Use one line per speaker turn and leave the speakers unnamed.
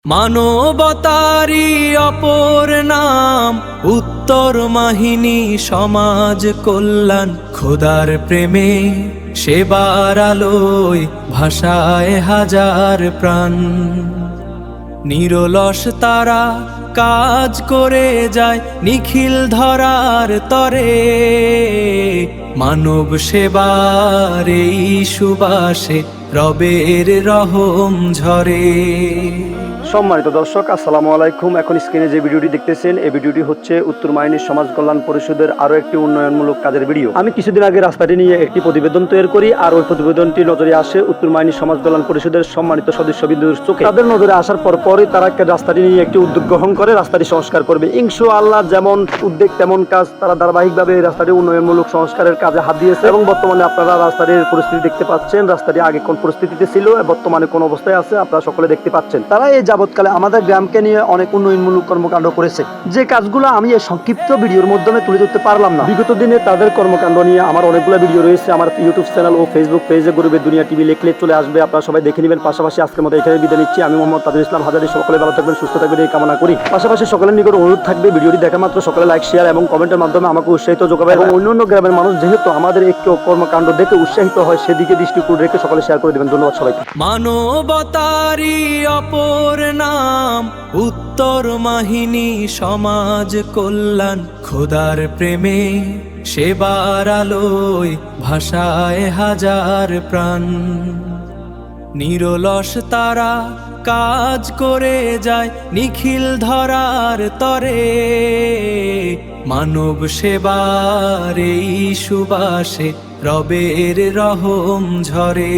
মানবতারি অপর নাম উত্তর মাহিনী সমাজ কল্যাণ। খোদার প্রেমে সেবার আলোয় ভাষায় হাজার প্রাণ। নিরলস তারা কাজ করে যায় নিখিল ধরার তরে। মানব সেবার এই সুবাসে রবের রহম ঝরে।
সম্মানিত দর্শক, আসসালামু আলাইকুম। এখন স্ক্রিনে যে ভিডিওটি দেখতেছেন, এই ভিডিওটি হচ্ছে উত্তর মাইনী সমাজ কল্যাণ পরিষদের আরো একটি উন্নয়নমূলক কাজের ভিডিও। আমি কিছুদিন আগে রাস্তাটি নিয়ে একটি প্রতিবেদন তৈরি করি, আর ওই প্রতিবেদনটি নজরে আসে উত্তর মাইনী সমাজ কল্যাণ পরিষদের সম্মানিত সদস্যবৃন্দের চোখে। তাদের নজরে আসার পরই তারা রাস্তাটি নিয়ে একটি উদ্যোগ গ্রহণ করে রাস্তাটি সংস্কার করবে। ইনশাআল্লাহ যেমন উদ্যোগ তেমন কাজ। তারা ধারাবাহিকভাবে এই রাস্তাটি উন্নয়নমূলক সংস্কারের কাজে হাত দিয়েছে এবং বর্তমানে আপনারা রাস্তাটির পরিস্থিতি দেখতে পাচ্ছেন। রাস্তাটি আগে কোন পরিস্থিতিতে ছিল, বর্তমানে কোন অবস্থায় আছে, আপনারা সকলে দেখতে পাচ্ছেন। তারা এই যাবৎকালে আমাদের গ্রামকে নিয়ে অনেক উন্নয়নমূলক কর্মকাণ্ড করেছে, যে কাজগুলো আমি এই সংক্ষিপ্ত ভিডিওর মাধ্যমে তুলে ধরতে পারলাম না। বিগত দিনে তাদের কর্মকাণ্ড নিয়ে আমার অনেকগুলো ভিডিও রয়েছে আমার ইউটিউব চ্যানেল ও ফেসবুক পেজে। গরিবের দুনিয়া টিভি লিখলে চলে আসবে, আপনারা সবাই দেখে নেবেন। পাশাপাশি আজকের মতো এখানে বিদায় নিচ্ছি। আমি মোহাম্মদ তাজুল ইসলাম হাজারি। সকলে ভালো থাকবেন, সুস্থ থাকবেন এই কামনা করি। পাশাপাশি সকলের নিকট অনুরোধ থাকবে, ভিডিওটি দেখা মাত্র সকলে লাইক, শেয়ার এবং কমেন্টের মাধ্যমে আমাকে উৎসাহিত যোগাবেন। এবং অন্যান্য গ্রামের মানুষ যেহেতু আমাদের এই কর্মকাণ্ড দেখে উৎসাহিত হয়, সেদিকে দৃষ্টি রেখে সকলে শেয়ার করে দেবেন। ধন্যবাদ সবাইকে।
মানবতারি অপর নাম উত্তর মাহিনী সমাজ কল্যাণ। খোদার প্রেমে সেবার আলোয় ভাষায় হাজার প্রাণ। নিরলস তারা কাজ করে যায় নিখিল ধরার তরে। মানব সেবার এই সুবাসে রবের রহম ঝরে।